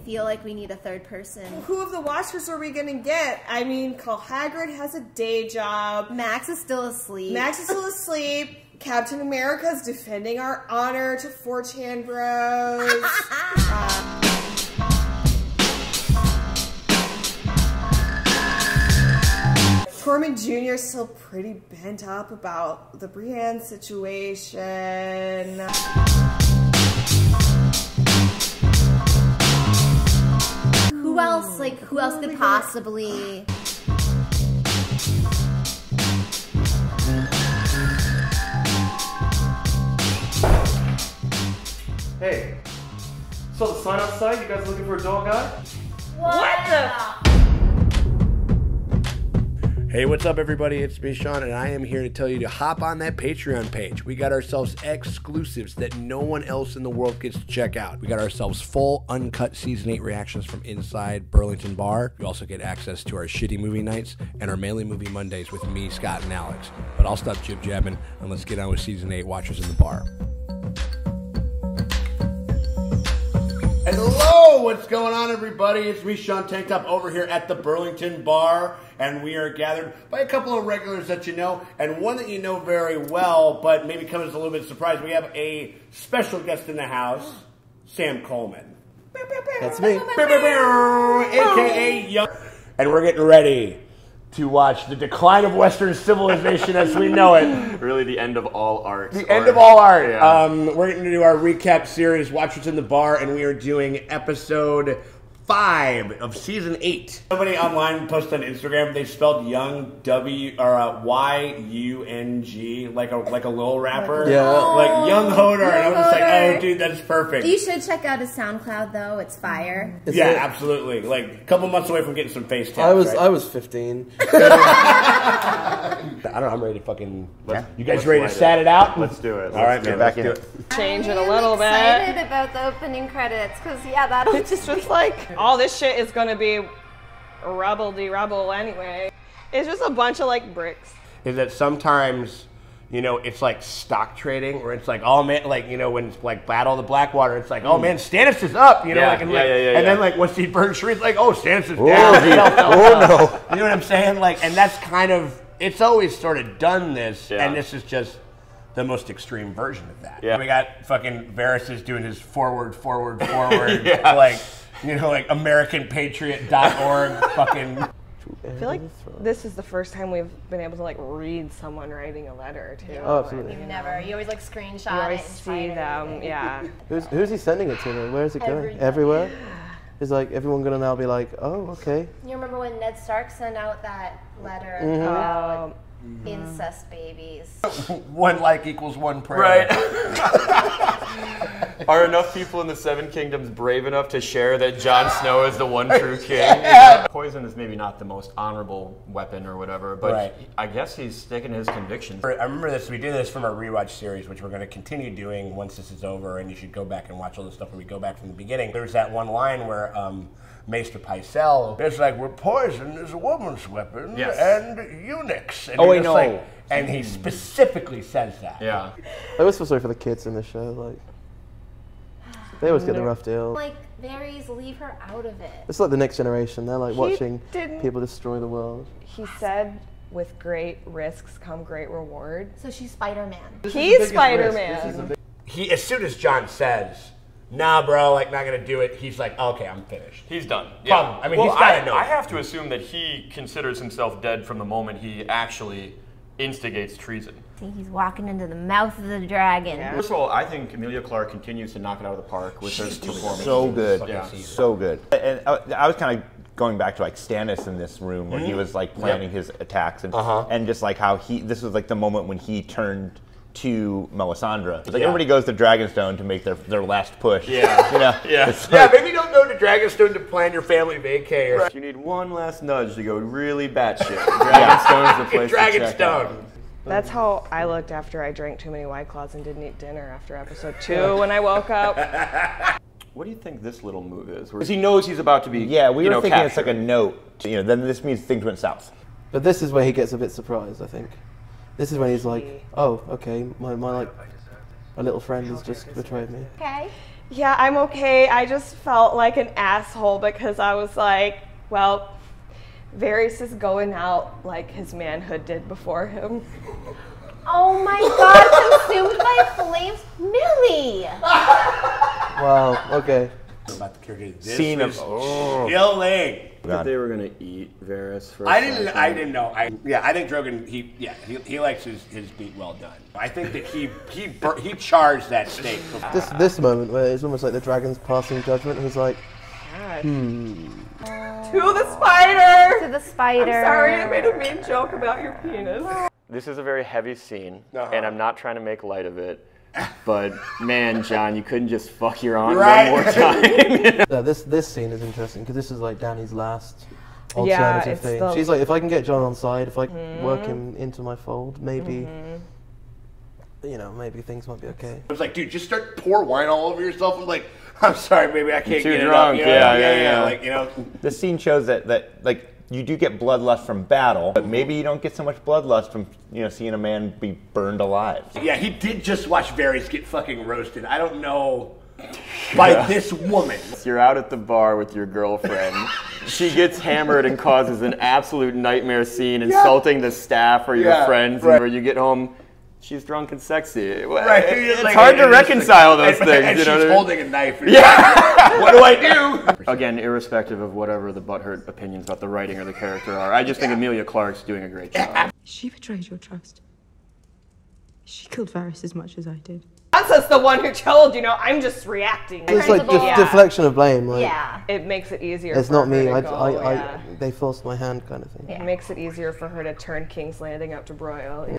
feel like we need a third person. Who of the Watchers are we gonna get? I mean, Cole Hagrid has a day job. Max is still asleep. Captain America's defending our honor to 4chan bros. Tormund Jr. is still pretty bent up about the Brienne situation. Who else? Like, who else could possibly? Hey, saw the sign outside? You guys looking for a doll guy? What the? Hey, what's up, everybody? It's me, Sean, and I am here to tell you to hop on that Patreon page. We got ourselves exclusives that no one else in the world gets to check out. We got ourselves full, uncut Season 8 reactions from inside Burlington Bar. You also get access to our shitty movie nights and our Mainly Movie Mondays with me, Scott, and Alex. But I'll stop jib-jabbing, and let's get on with Season 8 Watchers in the Bar. Hello, what's going on, everybody? It's me, Sean Tank Top, over here at the Burlington Bar, and we are gathered by a couple of regulars that you know, and one that you know very well, but maybe comes as a little bit surprised. We have a special guest in the house, Sam Coleman. That's me. AKA Young. And we're getting ready to watch the decline of Western civilization as we know it. Really the end of all art. The end of all art. Yeah. We're going to do our recap series, Watchers in the Bar, and we are doing episode 5 of season 8. Somebody online posted on Instagram, they spelled Young Y-U-N-G like a little rapper. Yeah. Like Young Hodor, and I was just like, oh dude, that's perfect. You should check out his SoundCloud though. It's fire. Yeah, absolutely. Like a couple months away from getting some face tats. I was 15. I don't know, I'm ready to fucking... You guys ready to sat it out? Let's do it. All right, man, back let's do it. Change it a little bit. I'm excited about the opening credits because that'll It's just like all this shit is gonna be rubble-de-rubble anyway. It's just a bunch of like bricks. Is that sometimes, you know, it's like stock trading where it's like, oh man, like, you know, when it's like Battle of the Blackwater, it's like, oh man, Stannis is up, you know, and then like once he burns tree, it's like, oh, Stannis is down. No. You know what I'm saying? Like, and that's kind of, it's always sort of done this, and this is just the most extreme version of that. Yeah. We got fucking Varys is doing his forward, like, you know, like AmericanPatriot.org fucking. I feel like this is the first time we've been able to like read someone writing a letter too. Oh, absolutely. You never. You always like screenshot You always it and see them. Yeah. Who's he sending it to? Where is it going? Everywhere? Is like everyone gonna now be like, oh, okay. You remember when Ned Stark sent out that letter about incest babies? One like equals one prayer. Right. Are enough people in the Seven Kingdoms brave enough to share that Jon Snow is the one true king? Yeah. Poison is maybe not the most honorable weapon or whatever, but I guess he's sticking to his convictions. I remember this, we did this from our rewatch series, which we're going to continue doing once this is over, and you should go back and watch all the stuff where we go back from the beginning. There's that one line where Maester Pycelle, it's like, we're poison is a woman's weapon, and eunuchs. And I know. Like, and he specifically says that. Yeah. I always feel sorry for the kids in the show. Like, they always get the rough deal. Like, Varys, leave her out of it. It's like the next generation. They're like watching people destroy the world. He said, with great risks come great reward. So she's Spider-Man. He's Spider-Man. He, as soon as Jon says, nah, bro, like, not gonna do it, he's like, okay, I'm finished. He's done. Yeah. I mean, he's gotta know. I have to assume that he considers himself dead from the moment he actually instigates treason. He's walking into the mouth of the dragon. Yeah. First of all, I think Emilia Clarke continues to knock it out of the park with her performance. So good. Yeah. So good. And I was kind of going back to like Stannis in this room when he was like planning his attacks and just like how this was like the moment when he turned to Melisandre. It's like everybody goes to Dragonstone to make their last push. Yeah. You know? Yeah, maybe don't go to Dragonstone to plan your family vacay. Right. You need one last nudge to go really batshit. Dragonstone is the place to check out. That's how I looked after I drank too many White Claws and didn't eat dinner after episode 2 when I woke up. What do you think this little move is? Because he knows he's about to be, we were thinking captured. It's like a note. You know, then this means things went south. But this is where he gets a bit surprised, I think. This is when he's like, oh, okay, my little friend has just betrayed me. Okay. Yeah, I'm okay. I just felt like an asshole because I was like, well, Varys is going out like his manhood did before him. Oh my god, consumed by flames, Millie! Wow. Okay. About the character. This Scene was of chilling. That they were gonna eat Varys for. I didn't know. I think Drogon. He likes his meat well done. I think that he charged that steak. This moment where it's almost like the dragon's passing judgment. He's like, To the spider! To the spider. I'm sorry, I made a mean joke about your penis. This is a very heavy scene, and I'm not trying to make light of it. But man, John, you couldn't just fuck your aunt one more time. This scene is interesting because this is like Dany's last Yeah, alternative thing. She's like, if I can get Jon on side, if I can work him into my fold, maybe, you know, maybe things might be okay. I was like, dude, just start pour wine all over yourself. I'm like, I'm sorry, baby, I can't get drunk. it up. Yeah. Like, you know, This scene shows that like you do get bloodlust from battle, but maybe you don't get so much bloodlust from seeing a man be burned alive. yeah, he did just watch Varys get fucking roasted. I don't know by this woman. You're out at the bar with your girlfriend. She gets hammered and causes an absolute nightmare scene, insulting the staff or your friends. And when you get home, she's drunk and sexy. Right. It's hard to reconcile those things. And you know she's what I mean? holding a knife. What do I do? Again, irrespective of whatever the butthurt opinions about the writing or the character are, I just think Emilia Clarke's doing a great job. She betrayed your trust. She killed Varys as much as I did. Sansa's the one who told, I'm just reacting. It's like deflection of blame. Like, It makes it easier it's for not her me. to They forced my hand, kind of thing. It makes it easier for her to turn King's Landing up to broil.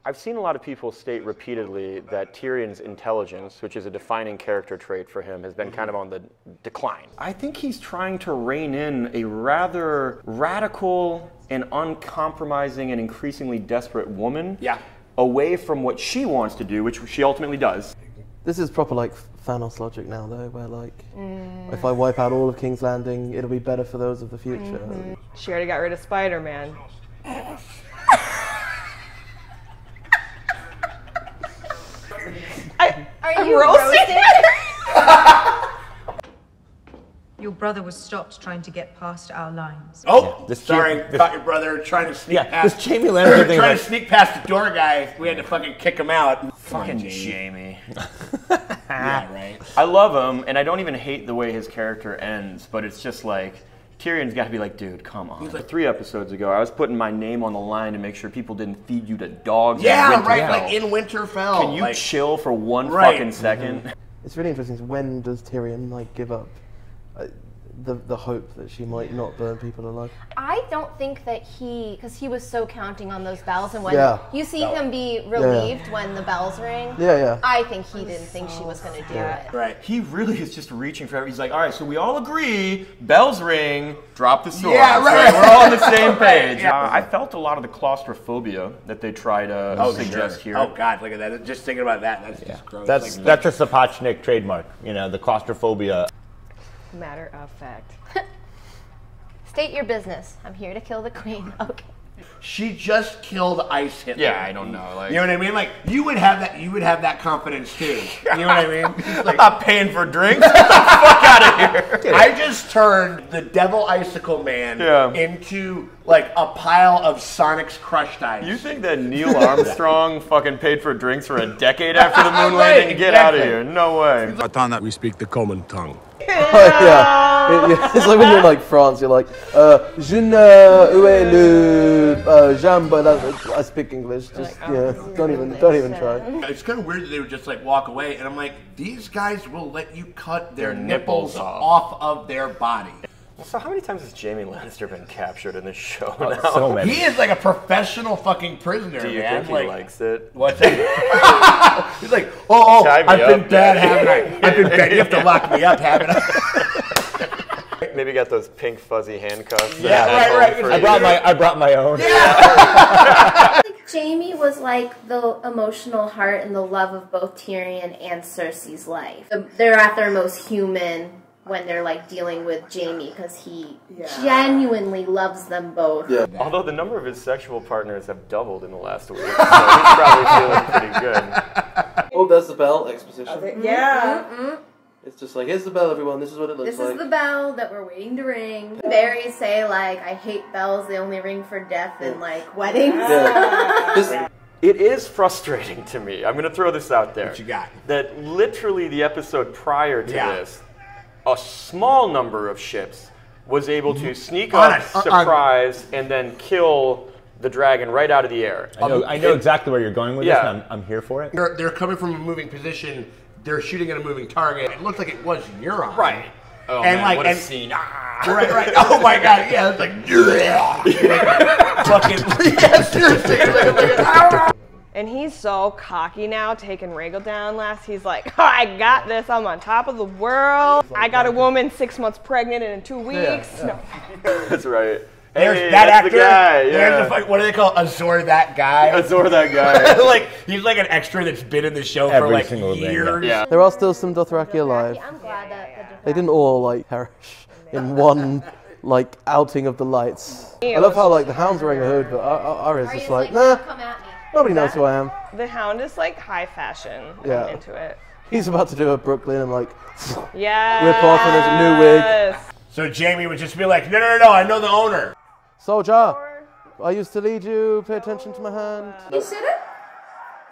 I've seen a lot of people state repeatedly that Tyrion's intelligence, which is a defining character trait for him, has been kind of on the decline. I think he's trying to rein in a rather radical and uncompromising and increasingly desperate woman away from what she wants to do, which she ultimately does. This is proper like Thanos logic now, though, where like, if I wipe out all of King's Landing, it'll be better for those of the future. She already got rid of Spider-Man. Are you roasting? Your brother was stopped trying to get past our lines. Oh, caught your brother trying to sneak past. This Jamie Lannister thing. Trying to sneak past the door guy. We had to fucking kick him out. Fucking Jamie. Yeah, right. I love him, and I don't even hate the way his character ends, but it's just like, Tyrion's got to be like, dude, come on. Like 3 episodes ago, I was putting my name on the line to make sure people didn't feed you to dogs in Winterfell. Like in Winterfell. Can you chill for one fucking second? It's really interesting. When does Tyrion like give up the hope that she might not burn people alive? I don't think that because he was so counting on those bells, and when you see him be relieved when the bells ring, I think he didn't think she was going to do it. Right. He really is just reaching for it. He's like, all right, so we all agree, bells ring, drop the sword. Yeah, right. We're all on the same page. I felt a lot of the claustrophobia that they try to suggest here. Oh God, look at that. Just thinking about that, that's just gross. That's a Sapochnik trademark, the claustrophobia. Matter of fact. State your business. I'm here to kill the queen. Okay. She just killed Ice Hitler. Yeah, I don't know. Like, you know what I mean? Like you would have that. You would have that confidence too. You know what I mean? Like, I'm not paying for drinks. Get the fuck out of here. I just turned the Devil Icicle Man into like a pile of Sonic's crushed ice. You think that Neil Armstrong fucking paid for drinks for a decade after the moon landing? Get out of here. No way. Upon that we speak the common tongue. It's like when you're in like France, you're like, je ne où le jambe. I speak English. Just don't even try. It's kind of weird that they would just like walk away, and I'm like, these guys will let you cut their nipples off of their body. So how many times has Jamie Lannister been captured in this show now? So many. He is like a professional fucking prisoner, Do you man. think he likes it? What's that? He's like, I've been bad, haven't I? I've been bad. You have to lock me up, haven't I? Maybe got those pink fuzzy handcuffs. Yeah, right. I brought my own. I think Jamie was like the emotional heart and the love of both Tyrion and Cersei's life. They're at their most human when they're like dealing with Jamie, because he genuinely loves them both. Yeah. Although the number of his sexual partners have doubled in the last week, so he's probably feeling pretty good. Oh, there's the bell exposition. Yeah. It's just like, here's the bell, everyone. This is what it looks like. This is the bell that we're waiting to ring. Fairies say, like, I hate bells. They only ring for death and, like, weddings. Yeah. It is frustrating to me. I'm going to throw this out there. What you got? That literally the episode prior to this, a small number of ships was able to sneak up, surprise, and then kill the dragon right out of the air. I know exactly where you're going with this, and I'm here for it. They're coming from a moving position. They're shooting at a moving target. It looked like it was Neuron. Right. Oh, and man, like, what a scene. Right. Oh my god, yeah, it's like, fucking, yeah, seriously. And he's so cocky now, taking Rhaegal down last. He's like, oh, I got this. I'm on top of the world. I got a woman 6 months pregnant and in 2 weeks. Yeah. No. That's right. There's Hey, that actor. The guy. Yeah. There's the what do they call Azor that guy? Azor that guy. Like he's like an extra that's been in the show for like years. Yeah. There are still some Dothraki alive. I'm glad that They didn't all like perish in one like outing of the lights. I love how like the Hound's wearing a hood, but Arya's just like, nah, come at me. nobody knows who I am. The Hound is like high fashion. Yeah. I'm into it. He's about to do a Brooklyn and like Yeah. whip off and there's a new wig. So Jamie would just be like, no, I know the owner. Soldier, I used to lead you. Pay attention to my hand. He should have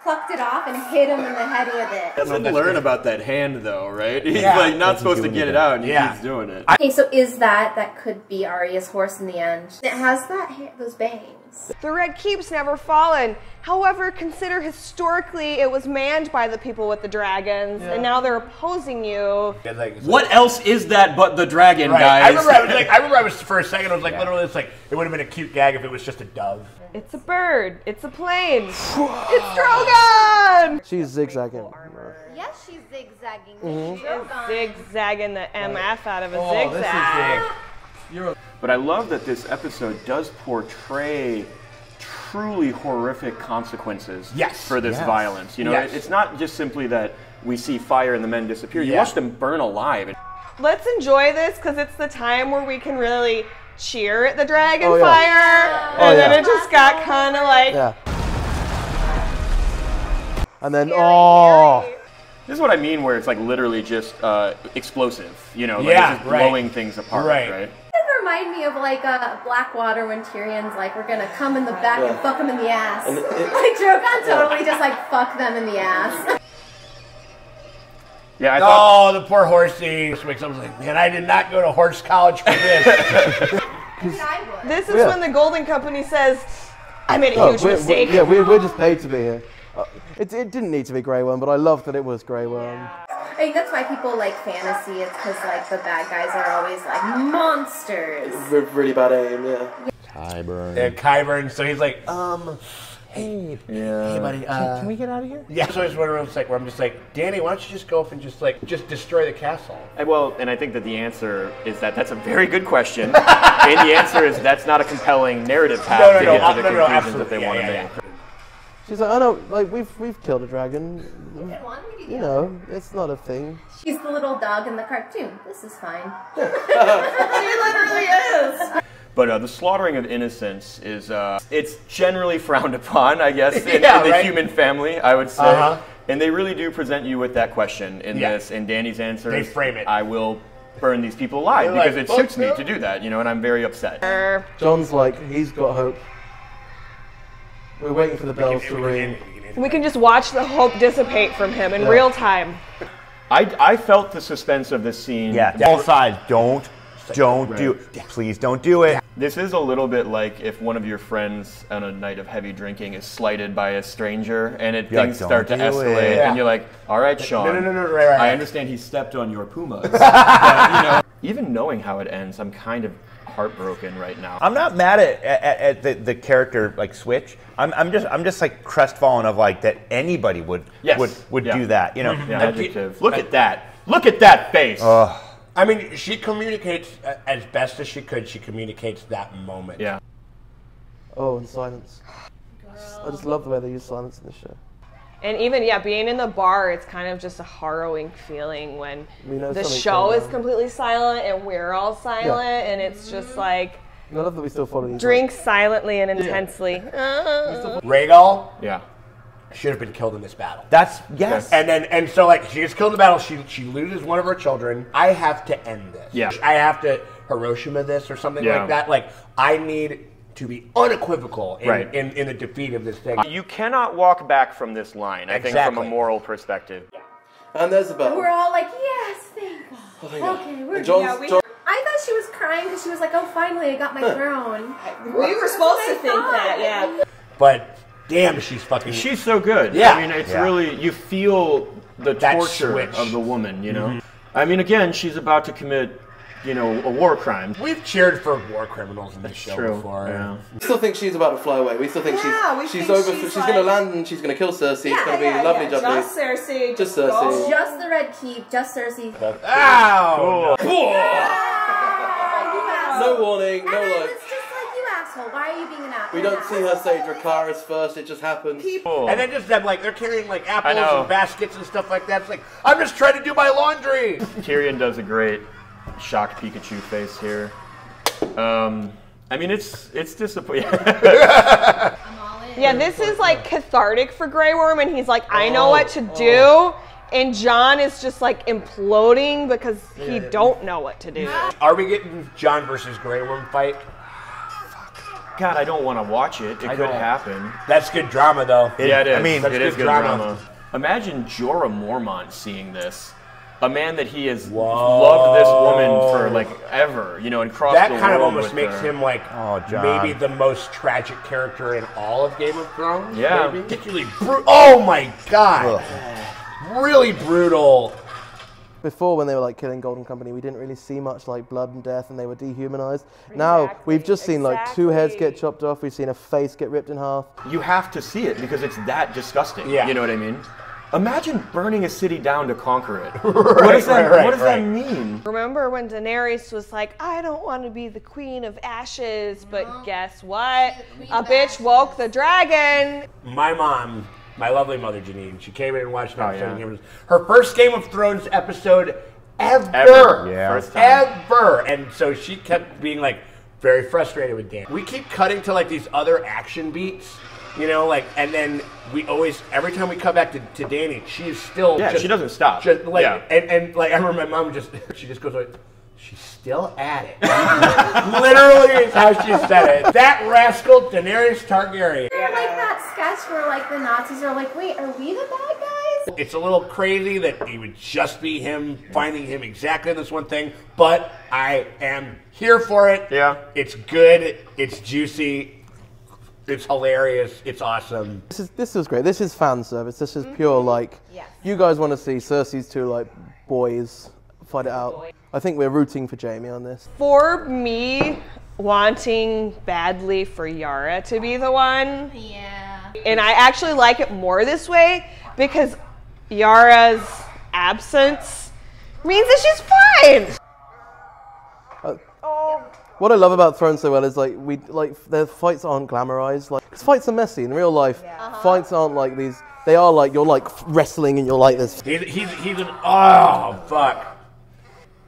plucked it off and hit him in the head with it. Doesn't learn about that hand though, right? He's like not supposed to get it out, and he keeps doing it. Okay, so is that could be Arya's horse in the end? It has those bangs. The Red Keep's never fallen. However, consider historically it was manned by the people with the dragons, and now they're opposing you. What else is that but the dragon, Right. guys? I remember I was for a second. I was like, literally, it's like it would have been a cute gag if it was just a dove. It's a bird. It's a plane. It's Drogon. She's zigzagging. Yes, she's zigzagging. Zigzagging the MF out of a zigzag. But I love that this episode does portray truly horrific consequences for this violence. You know, it's not just simply that we see fire and the men disappear. You watch them burn alive. Let's enjoy this because it's the time where we can really cheer at the dragon fire. And then it just got kind of like... Yeah. And then, This is what I mean where it's like literally just explosive. You know, like it's just blowing things apart, right? It reminded me of like Blackwater when Tyrion's like, we're gonna come in the back and fuck them in the ass. Like Drogon totally just like fuck them in the ass. Yeah, I thought, the poor horsey. I was like, man, I did not go to horse college for this. This is when the Golden Company says, I made a huge mistake. We're just paid to be here. It didn't need to be Grey Worm, but I love that it was Grey Worm. I think that's why people like fantasy. It's because like the bad guys are always like monsters. With really bad aim, Qyburn. And Qyburn, so he's like, hey, hey buddy, can we get out of here? Yeah, so it's where I'm just like, Danny, why don't you just go up and just destroy the castle? well, and I think that the answer is that's a very good question. And the answer is that's not a compelling narrative path to get to the conclusions that they want to make. She's like, I know, like we've killed a dragon. You know, it's not a thing. She's the little dog in the cartoon. This is fine. She literally is. But the slaughtering of innocents is, it's generally frowned upon, I guess, in the human family, I would say. And they really do present you with that question in this, and Danny's answer They is, frame it. I will burn these people alive because it suits me to do that, you know, and I'm very upset. John's like, he's got hope. We're waiting for the bells to ring. We can just watch the hope dissipate from him in real time. I felt the suspense of this scene. Yeah, both sides. Don't do it. Please don't do it. This is a little bit like if one of your friends on a night of heavy drinking is slighted by a stranger and things start to escalate and you're like, all right, Sean, No, I understand he stepped on your Pumas. But, you know, even knowing how it ends, I'm kind of heartbroken right now. I'm not mad at the character like switch. I'm just like crestfallen of like that anybody would do that. You know, Adjective. Look at that. Look at that face. I mean, she communicates as best as she could. She communicates that moment. Yeah. Oh, and silence. I just love the way they use silence in this show. And even, being in the bar, it's kind of just a harrowing feeling when the something's show going is on. completely silent and we're all silent, and it's just like, I love that we still follow these. drink silently and intensely. Rhaegal? Yeah. should have been killed in this battle. That's yes. And so like she gets killed in the battle. She loses one of her children. I have to end this. Yeah. I have to Hiroshima this or something like that. Like I need to be unequivocal in the defeat of this thing. You cannot walk back from this line. I think from a moral perspective. And there's the bell. We're all like, yes, thank God. Oh, thank God. Okay, we're John, I thought she was crying because she was like, oh, finally, I got my throne. We were supposed to think that, yeah. But damn, she's fucking. She's so good. Yeah. I mean, it's really, you feel the torture of the woman, you know? I mean, again, she's about to commit, you know, a war crime. We've cheered for war criminals in this show before. Yeah. We still think she's about to fly away. We still think she's going to land and she's going to kill Cersei. It's going to be lovely, jubbly. Just Cersei. Just Cersei. Just the Red Keep, just Cersei. Ow! Cool. No warning, no like. It's just like, you asshole. Why are you being an asshole? We don't see her say Dracarys first. It just happens. And then just them like they're carrying like apples and baskets and stuff like that. It's like I'm just trying to do my laundry. Tyrion does a great shocked Pikachu face here. I mean, it's disappointing. Yeah, this is like cathartic for Grey Worm, and he's like, I know what to do. And Jon is just like imploding because he don't know what to do. Are we getting Jon versus Grey Worm fight? God, I don't want to watch it. It could happen. That's good drama, though. Yeah, it is. I mean, it is good drama. Imagine Jorah Mormont seeing this. A man that he has loved this woman for like ever, you know, and crossed the world. That kind of almost makes him like Jon. maybe the most tragic character in all of Game of Thrones. Yeah. Maybe. Particularly brutal. Oh my God. Really brutal. Before, when they were like killing Golden Company, we didn't really see much like blood and death, and they were dehumanized. Now we've just seen like 2 heads get chopped off. We've seen a face get ripped in half. You have to see it because it's that disgusting. Yeah. You know what I mean? Imagine burning a city down to conquer it. What does that mean? Remember when Daenerys was like, I don't want to be the queen of ashes, but guess what? A bitch woke the dragon. My mom, my lovely mother Janine, she came in and watched an episode of Game of Thrones. Her first Game of Thrones episode ever. Yeah. First time. Ever. And so she kept being like very frustrated with Dan. We keep cutting to like these other action beats. You know, like, and then we always, every time we come back to Dany, she's still she doesn't stop. Just, like, and like, I remember my mom she just goes like, she's still at it. Literally is how she said it. That rascal, Daenerys Targaryen. Like that sketch where like the Nazis are like, wait, are we the bad guys? It's a little crazy that it would just be him finding him exactly this one thing, but I am here for it. Yeah. It's good. It's juicy. It's hilarious. It's awesome. This is great. This is fan service. This is pure like, you guys want to see Cersei's 2 like boys fight it out. I think we're rooting for Jaime on this. For me, wanting badly for Yara to be the one. Yeah. And I actually like it more this way because Yara's absence means that she's fine. What I love about Thrones so well is like their fights aren't glamorized. Like, because fights are messy in real life. Fights aren't like these. They are like you're like wrestling and you're like this. He's an oh fuck.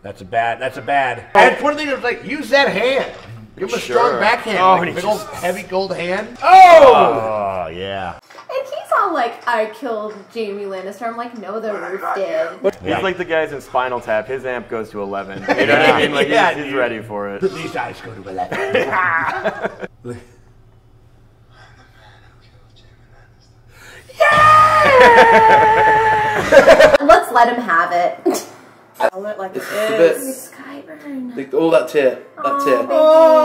That's a bad. And it's one of the things that's like use that hand. Give him a strong backhand. Oh, like a big old heavy gold hand. Oh yeah. And he's all like, I killed Jaime Lannister. I'm like, no, the roof did. He's like the guys in Spinal Tap. His amp goes to 11. You know what I mean? Like he's ready for it. These guys go to 11. Let's let him have it. I'll let like it is. Skyburn. Like, all that tear. Oh.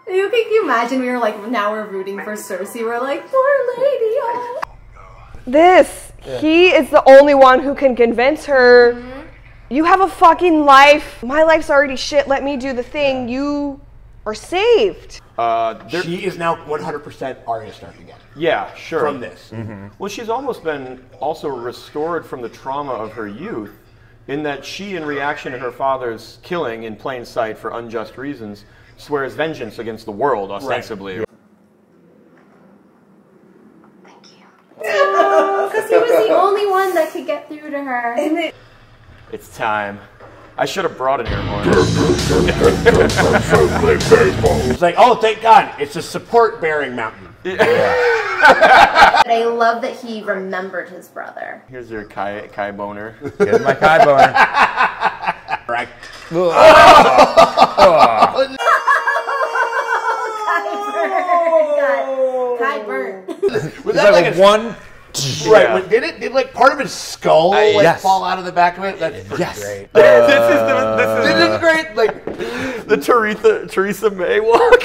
Can you imagine we were like, now we're rooting for Cersei. We're like, poor lady. Oh. He is the only one who can convince her, you have a fucking life. My life's already shit. Let me do the thing. You are saved. She is now 100% Arya Stark again. Yeah, sure. From this. Well, she's almost been also restored from the trauma of her youth in that she, in reaction to her father's killing in plain sight for unjust reasons, swears vengeance against the world, ostensibly. Thank you. Because he was the only one that could get through to her. It's time. I should have brought an air horn. It's like, oh, thank God, it's a support-bearing mountain. But I love that he remembered his brother. Here's your Kai boner. Here's my Kai boner. Right. Kai burnt. Was that like a one? Right, Yeah. did like part of his skull yes. fall out of the back of it? That's pretty Yes. great. This This is great. Like the Theresa May walk.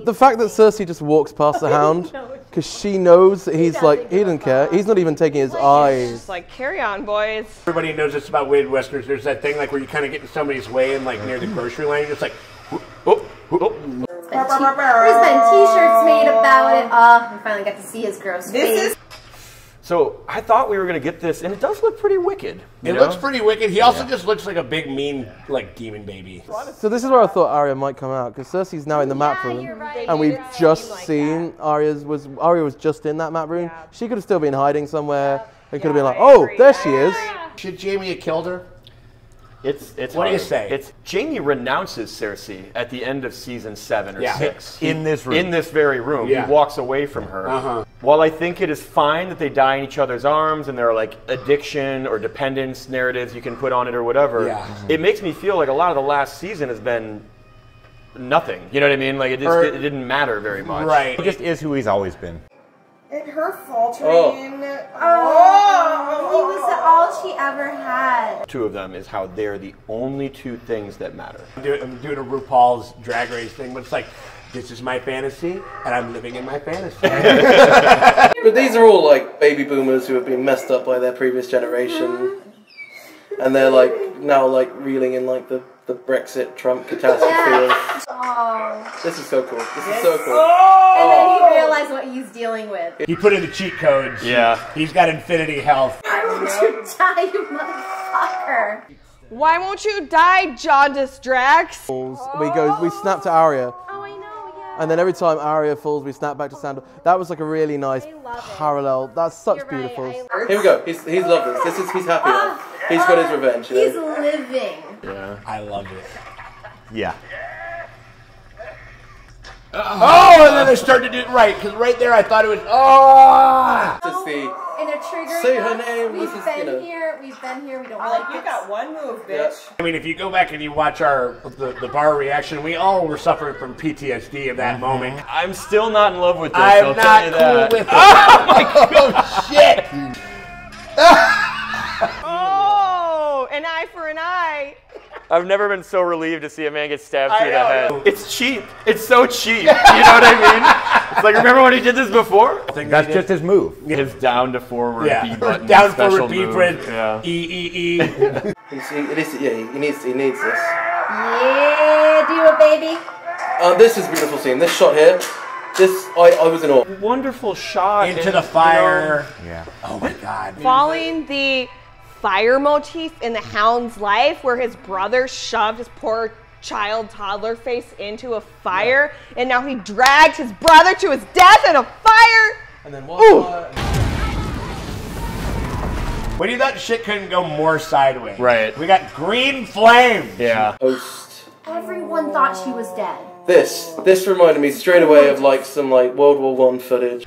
The fact that Cersei just walks past the Hound because she knows that he's like, he doesn't care. He's not even taking his eyes. Just like, carry on, boys. everybody knows this about Midwesterners. There's that thing like where you kind of get in somebody's way and like near the grocery line, you're just like, oh. There's been t-shirts made about it. We finally got to see his gross face. So I thought we were going to get this, and it does look pretty wicked. It looks pretty wicked. He also just looks like a big, mean, like demon baby. So this is where I thought Arya might come out because Cersei's now in the map room, and we've just seen Arya was just in that map room. Yeah. She could have still been hiding somewhere. It could have been like, oh, there she is. Should Jaime have killed her? It's What do you hard. say? It's Jaime renounces Cersei at the end of season 7 or 6. In this room. In this very room. Yeah. He walks away from her. While I think it is fine that they die in each other's arms and there are like addiction or dependence narratives you can put on it or whatever, it makes me feel like a lot of the last season has been nothing. You know what I mean? Like it didn't matter very much. Right. He just is who he's always been. And her faltering. He was all she ever had. Two of them is how they're the only two things that matter. I'm doing a RuPaul's Drag Race thing, but it's like, this is my fantasy, and I'm living in my fantasy. But these are all like baby boomers who have been messed up by their previous generation, and they're like now like reeling in like the Brexit Trump catastrophe. This is so cool. This is so cool. And then he realized what he's dealing with. He put in the cheat codes. Yeah. He's got infinity health. Why won't you die, you motherfucker? Why won't you die, Jaundice Drax? We snap to Arya. Oh, I know, yeah. And then every time Arya falls, we snap back to Sandor. That was like a really nice parallel. That's such You're right, beautiful. I Here we go. He's loved this. He's happy now. He's got his revenge. You He's know? living. Yeah. I love it. Yeah. Oh, and then they started to do it right, because right there I thought it was, Just the And they're triggering say her us. name. We've This is, been you know. here. We've been here. We don't I'm like like, you this. got one move, bitch. I mean, if you go back and you watch the bar reaction, we all were suffering from PTSD of that moment. I'm still not in love with this. I'll I'm tell not you cool that. with it. Oh my god, shit! Oh, an eye for an eye. I've never been so relieved to see a man get stabbed through the head. It's cheap. It's so cheap. You know what I mean? It's like, remember when he did this before? That's just his move. His down to forward B button. Down special forward B move. button. Yeah. E. He needs this. Yeah, do it, baby. This is a beautiful scene. This shot here. I was in awe. Wonderful shot. Into the fire. Yeah. Oh my god. Following the fire motif in the Hound's life, where his brother shoved his poor toddler face into a fire, and now he dragged his brother to his death in a fire. And then When you thought shit couldn't go more sideways. Right. We got green flames. Yeah. Host. Everyone thought she was dead. This reminded me straight away of like some like World War I footage.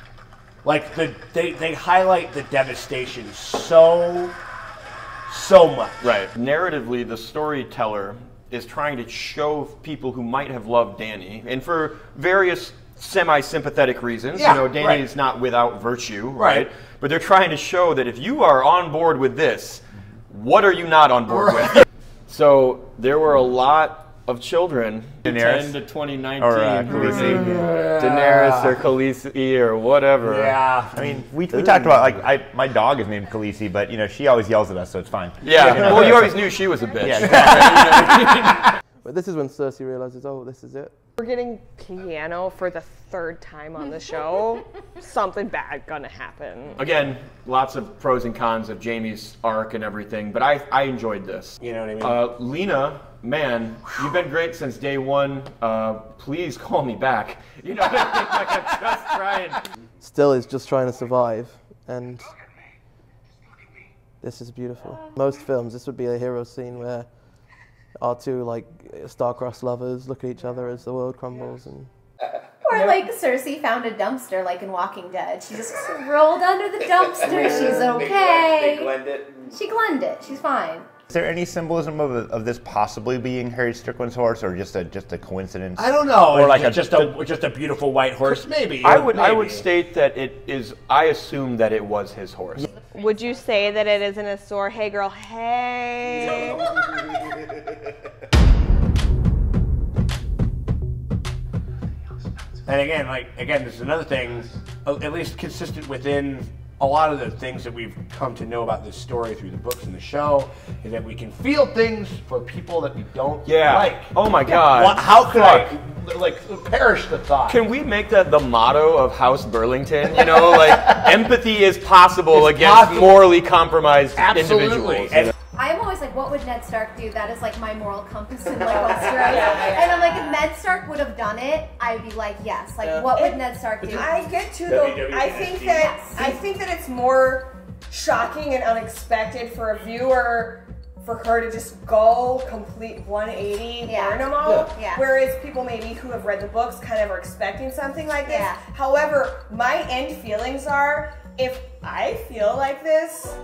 Like they highlight the devastation so much. Right. Narratively, the storyteller is trying to show people who might have loved Dany, and for various semi-sympathetic reasons. Yeah, you know, Dany is not without virtue, right? Right. But they're trying to show that if you are on board with this, what are you not on board with? So there were a lot of children, Daenerys? 10 to 2019, Or Khaleesi. Khaleesi. Daenerys or Khaleesi or whatever. Yeah. I mean, we talked about, like, my dog is named Khaleesi, but, you know, she always yells at us, so it's fine. Yeah. You know, Well, you always knew she was a bitch. Yeah, But this is when Cersei realizes, oh, this is it. We're getting piano for the third time on the show. Something bad gonna happen. Again, lots of pros and cons of Jaime's arc and everything, but I enjoyed this. You know what I mean? Lena, man, you've been great since day one. Please call me back. You know what I mean? Like, I'm just trying. Still is just trying to survive, and this is beautiful. Most films, this would be a hero scene where our two like star-crossed lovers look at each other as the world crumbles. And Or like Cersei found a dumpster like in Walking Dead. She just rolled under the dumpster. She's okay. They glenned it. She glenned it. She's fine. Is there any symbolism of this possibly being Harry Strickland's horse, or just a coincidence? I don't know. Or like just a beautiful white horse, maybe. I would state that it is. I assume that it was his horse. Would you say that it is an Azor? Hey, girl. Hey. And again, this is another thing, at least consistent within a lot of the things that we've come to know about this story through the books and the show, is that we can feel things for people that we don't like. Oh my God. Well, how could I perish the thought? Can we make that the motto of House Burlington? You know, like empathy is possible against morally compromised individuals. And I'm always like, what would Ned Stark do? That is like my moral compass in like Westeros. And I'm like, if Ned Stark would have done it, I'd be like, yes. Like, what would Ned Stark do? I get to though. I think that it's more shocking and unexpected for a viewer for her to just go complete 180, burn them all. Whereas people maybe who have read the books kind of are expecting something like this. However, my end feelings are, if I feel like this,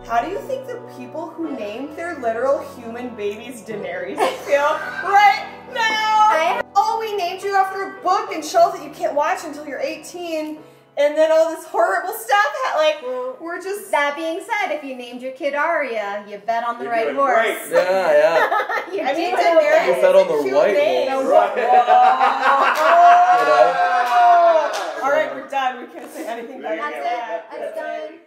how do you think the people who named their literal human babies Daenerys feel right now? Oh, we named you after a book and shows that you can't watch until you're 18, and then all this horrible stuff. Like, we're just... That being said, if you named your kid Arya, you bet on the right horse. Yeah. You bet on the right horse. All right, we're done. We can't say anything better than that. That's done.